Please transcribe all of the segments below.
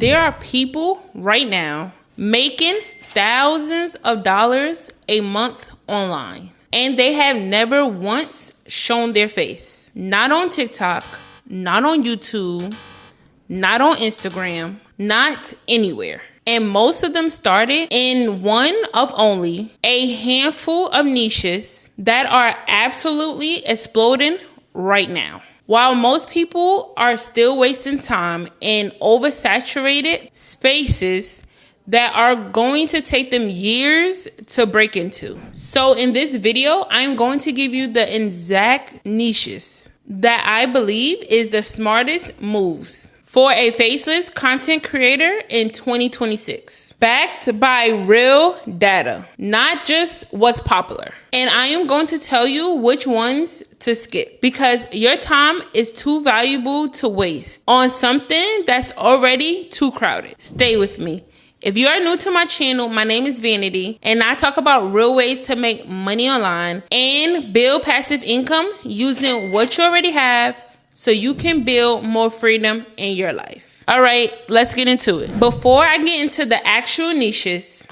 there are people right now making thousands of dollars a month online, and they have never once shown their face. Not on TikTok, not on YouTube, not on Instagram, not anywhere. And most of them started in one of only a handful of niches that are absolutely exploding right now. While most people are still wasting time in oversaturated spaces that are going to take them years to break into. So in this video, I'm going to give you the exact niches that I believe is the smartest moves for a faceless content creator in 2026. Backed by real data, not just what's popular. And I am going to tell you which ones to skip because your time is too valuable to waste on something that's already too crowded. Stay with me. If you are new to my channel, my name is Vanity, and I talk about real ways to make money online and build passive income using what you already have so you can build more freedom in your life. All right, let's get into it. Before I get into the actual niches,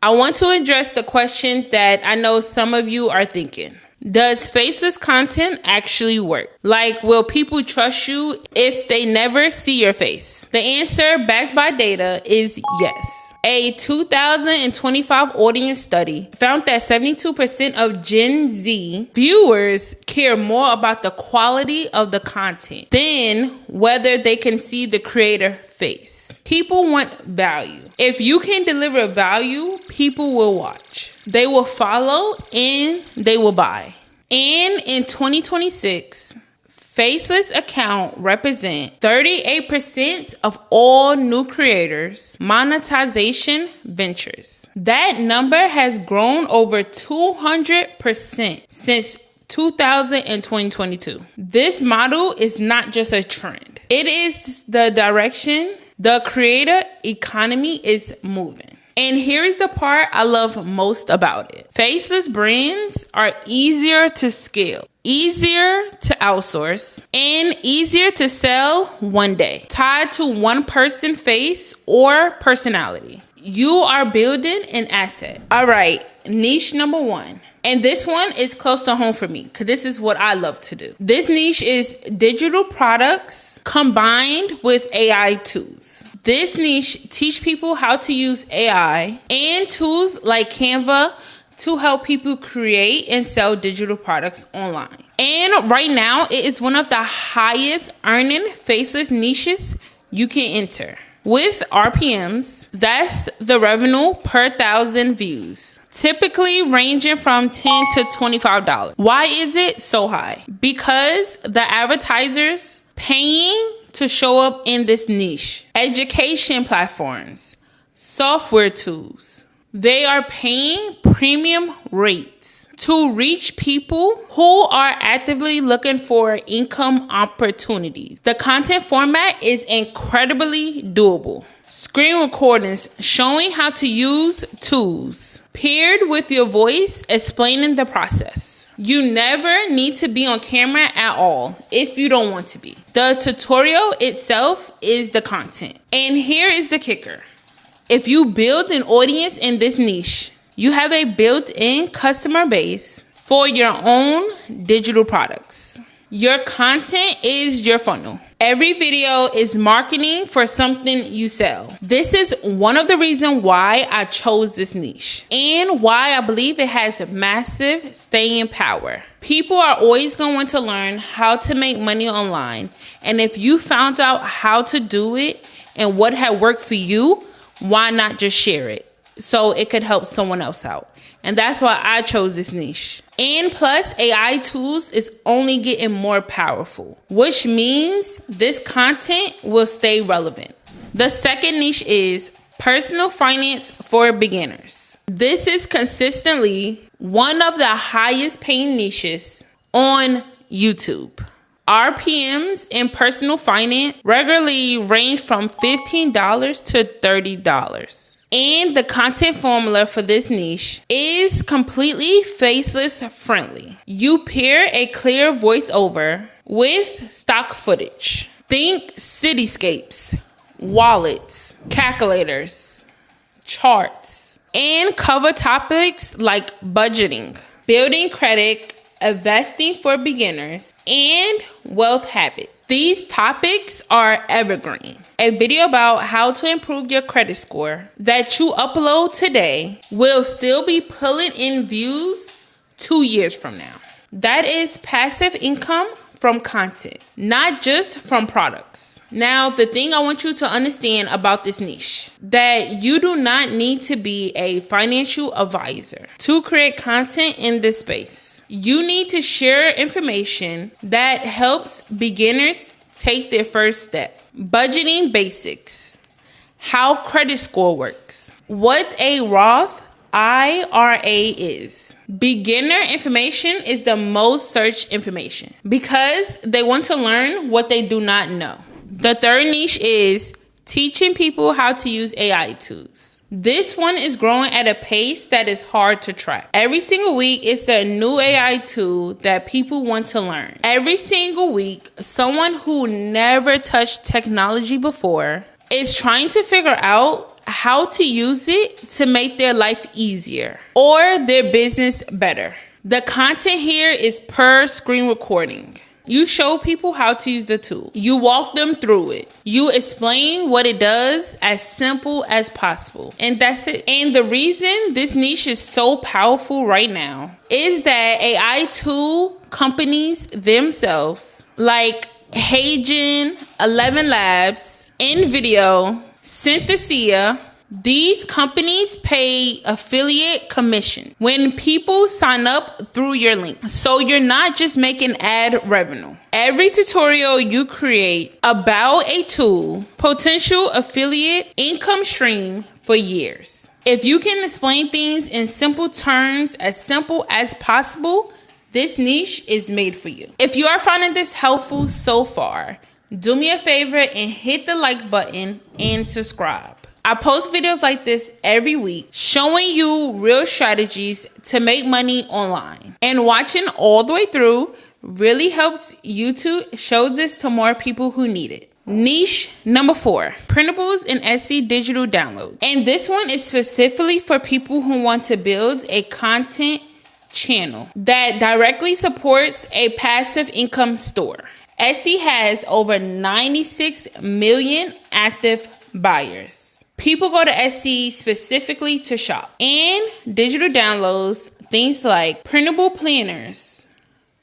I want to address the question that I know some of you are thinking. Does faceless content actually work? Like, will people trust you if they never see your face? The answer, backed by data, is yes. A 2025 audience study found that 72% of Gen Z viewers care more about the quality of the content than whether they can see the creator face. People want value. If you can deliver value, people will watch. They will follow and they will buy. And in 2026, faceless accounts represent 38% of all new creators' monetization ventures. That number has grown over 200% since 2000 and 2022. This model is not just a trend. It is the direction the creator economy is moving. And here is the part I love most about it. Faceless brands are easier to scale, easier to outsource, and easier to sell one day, tied to one person's face or personality. You are building an asset. All right, niche number one. And this one is close to home for me because this is what I love to do. This niche is digital products combined with AI tools. This niche teach people how to use AI and tools like Canva to help people create and sell digital products online. And right now, it is one of the highest earning faceless niches you can enter. With RPMs, that's the revenue per 1,000 views, typically ranging from $10 to $25. Why is it so high? Because the advertisers paying to show up in this niche, education platforms, software tools, they are paying premium rates to reach people who are actively looking for income opportunities. The content format is incredibly doable. Screen recordings showing how to use tools, paired with your voice explaining the process. You never need to be on camera at all if you don't want to be. The tutorial itself is the content. And here is the kicker. If you build an audience in this niche, you have a built-in customer base for your own digital products. Your content is your funnel. Every video is marketing for something you sell. This is one of the reasons why I chose this niche and why I believe it has massive staying power. People are always going to want to learn how to make money online. And if you found out how to do it and what had worked for you, why not just share it so it could help someone else out? And that's why I chose this niche. And plus, AI tools is only getting more powerful, which means this content will stay relevant. The second niche is personal finance for beginners. This is consistently one of the highest paying niches on YouTube. RPMs in personal finance regularly range from $15 to $30. And the content formula for this niche is completely faceless friendly. You pair a clear voiceover with stock footage. Think cityscapes, wallets, calculators, charts, and cover topics like budgeting, building credit, investing for beginners, and wealth habits. These topics are evergreen. A video about how to improve your credit score that you upload today will still be pulling in views 2 years from now. That is passive income from content, not just from products. Now, the thing I want you to understand about this niche, that you do not need to be a financial advisor to create content in this space. You need to share information that helps beginners take their first step. Budgeting basics, how credit score works, what a Roth IRA is. Beginner information is the most searched information because they want to learn what they do not know. The third niche is teaching people how to use AI tools. This one is growing at a pace that is hard to track. Every single week, it's a new AI tool that people want to learn. Every single week, someone who never touched technology before is trying to figure out how to use it to make their life easier or their business better. The content here is per screen recording. You show people how to use the tool. You walk them through it. You explain what it does as simple as possible. And that's it. And the reason this niche is so powerful right now is that AI tool companies themselves, like Hagen, 11 Labs, InVideo, Synthesia, these companies pay affiliate commission when people sign up through your link. So you're not just making ad revenue. Every tutorial you create about a tool, potential affiliate income stream for years. If you can explain things in simple terms, as simple as possible, this niche is made for you. If you are finding this helpful so far, do me a favor and hit the like button and subscribe. I post videos like this every week showing you real strategies to make money online. And watching all the way through really helps YouTube show this to more people who need it. Niche number 4, printables and Etsy digital download. And this one is specifically for people who want to build a content channel that directly supports a passive income store. Etsy has over 96 million active buyers. People go to Etsy specifically to shop. And digital downloads, things like printable planners,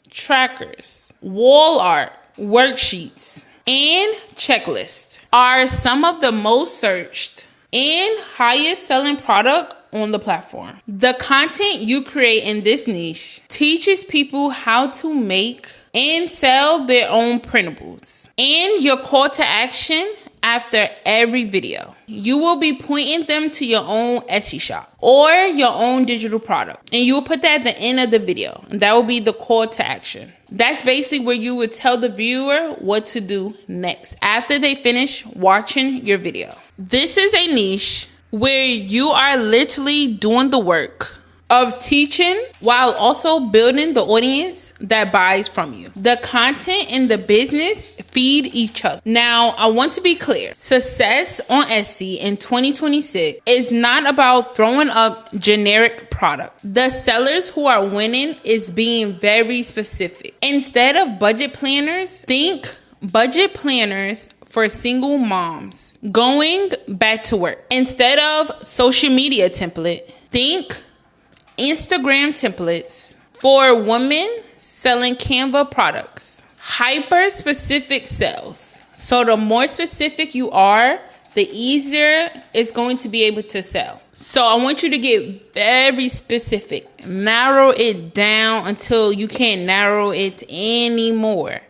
trackers, wall art, worksheets, and checklists are some of the most searched and highest selling product on the platform. The content you create in this niche teaches people how to make and sell their own printables. And your call to action after every video, you will be pointing them to your own Etsy shop or your own digital product. And you will put that at the end of the video. And that will be the call to action. That's basically where you would tell the viewer what to do next after they finish watching your video. This is a niche where you are literally doing the work of teaching while also building the audience that buys from you. The content and the business feed each other. Now, I want to be clear. Success on Etsy in 2026 is not about throwing up generic product. The sellers who are winning is being very specific. Instead of budget planners, think budget planners for single moms going back to work. Instead of social media template, think Instagram templates for women selling Canva products. Hyper specific sales. So the more specific you are, the easier it's going to be able to sell. So I want you to get very specific. Narrow it down until you can't narrow it anymore.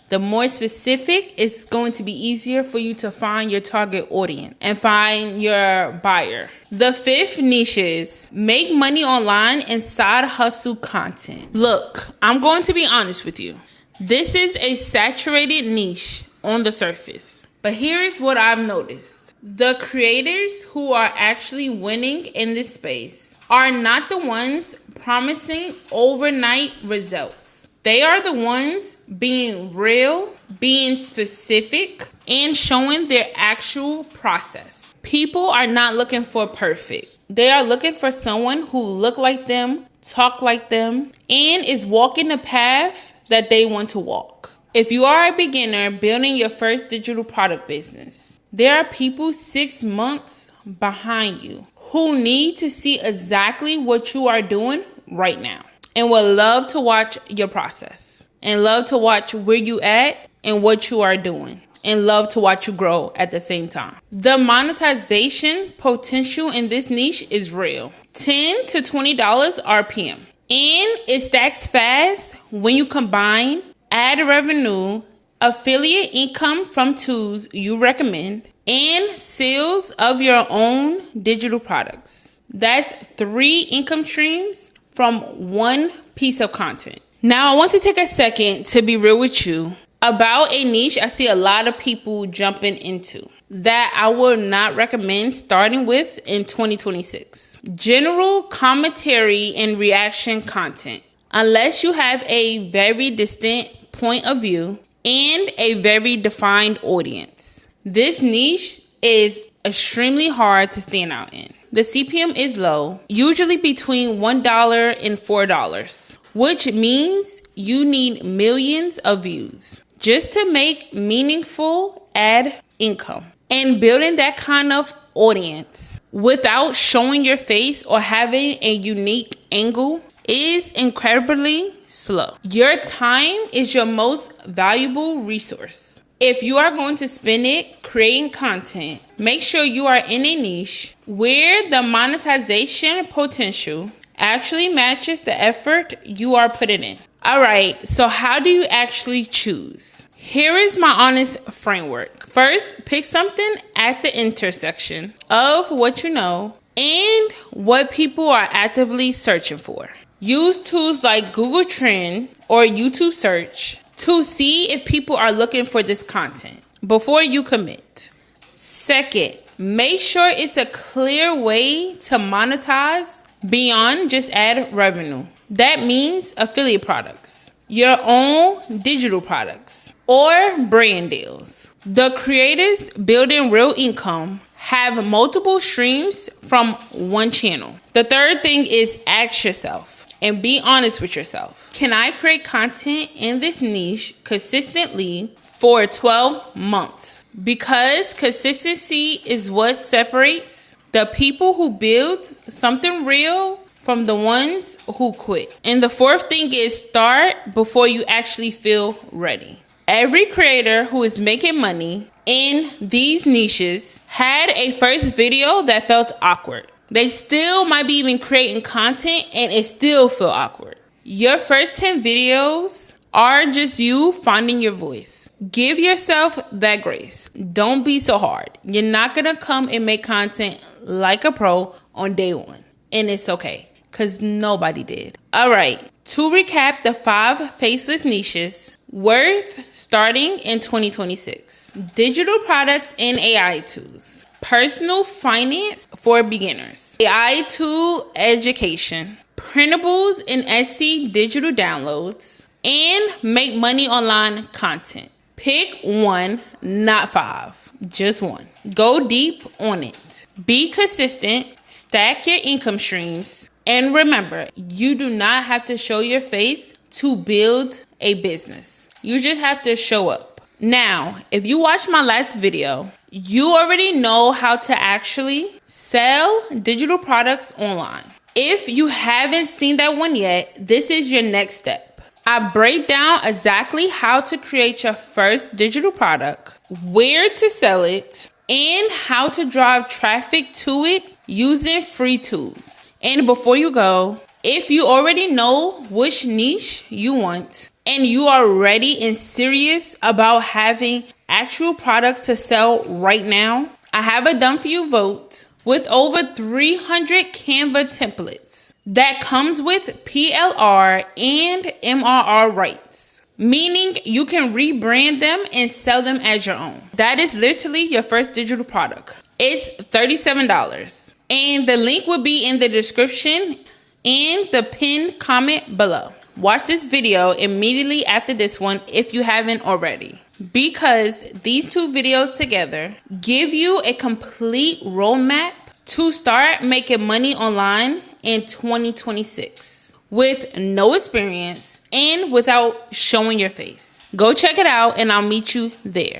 The more specific, it's going to be easier for you to find your target audience and find your buyer. The 5th niche is make money online and side hustle content. Look, I'm going to be honest with you. This is a saturated niche on the surface. But here's what I've noticed. The creators who are actually winning in this space are not the ones promising overnight results. They are the ones being real, being specific, and showing their actual process. People are not looking for perfect. They are looking for someone who look like them, talk like them, and is walking the path that they want to walk. If you are a beginner building your first digital product business, there are people 6 months behind you who need to see exactly what you are doing right now and would love to watch your process and love to watch where you at and what you are doing and love to watch you grow at the same time. The monetization potential in this niche is real. $10 to $20 RPM. And it stacks fast when you combine ad revenue, affiliate income from tools you recommend, and sales of your own digital products. That's 3 income streams from one piece of content. Now, I want to take a second to be real with you about a niche I see a lot of people jumping into that I will not recommend starting with in 2026. General commentary and reaction content. Unless you have a very distinct point of view and a very defined audience, this niche is extremely hard to stand out in. The CPM is low, usually between $1 and $4, which means you need millions of views just to make meaningful ad income. And building that kind of audience without showing your face or having a unique angle is incredibly slow. Your time is your most valuable resource. If you are going to spend it creating content, make sure you are in a niche where the monetization potential actually matches the effort you are putting in. All right, so how do you actually choose? Here is my honest framework. First, pick something at the intersection of what you know and what people are actively searching for. Use tools like Google Trend or YouTube search to see if people are looking for this content before you commit. Second, make sure it's a clear way to monetize beyond just ad revenue. That means affiliate products, your own digital products, or brand deals. The creators building real income have multiple streams from one channel. The third thing is ask yourself and be honest with yourself. Can I create content in this niche consistently for 12 months? Because consistency is what separates the people who build something real from the ones who quit. And the fourth thing is start before you actually feel ready. Every creator who is making money in these niches had a first video that felt awkward. They still might be even creating content and it still feel awkward. Your first 10 videos are just you finding your voice. Give yourself that grace. Don't be so hard. You're not gonna come and make content like a pro on day one. And it's okay, because nobody did. All right, to recap the 5 faceless niches worth starting in 2026. Digital products and AI tools. Personal finance for beginners. AI tool education. Printables and Etsy digital downloads. And make money online content. Pick one, not 5. Just one. Go deep on it. Be consistent. Stack your income streams. And remember, you do not have to show your face to build a business. You just have to show up. Now, if you watched my last video, you already know how to actually sell digital products online. If you haven't seen that one yet, this is your next step. I break down exactly how to create your first digital product, where to sell it, and how to drive traffic to it using free tools. And before you go, if you already know which niche you want and you are ready and serious about having actual products to sell right now, I have a done for you vote with over 300 Canva templates that comes with PLR and MRR rights, meaning you can rebrand them and sell them as your own. That is literally your first digital product. It's $37. And the link will be in the description and the pinned comment below. watch this video immediately after this one if you haven't already, because these two videos together give you a complete roadmap to start making money online in 2026 with no experience and without showing your face. Go check it out and I'll meet you there.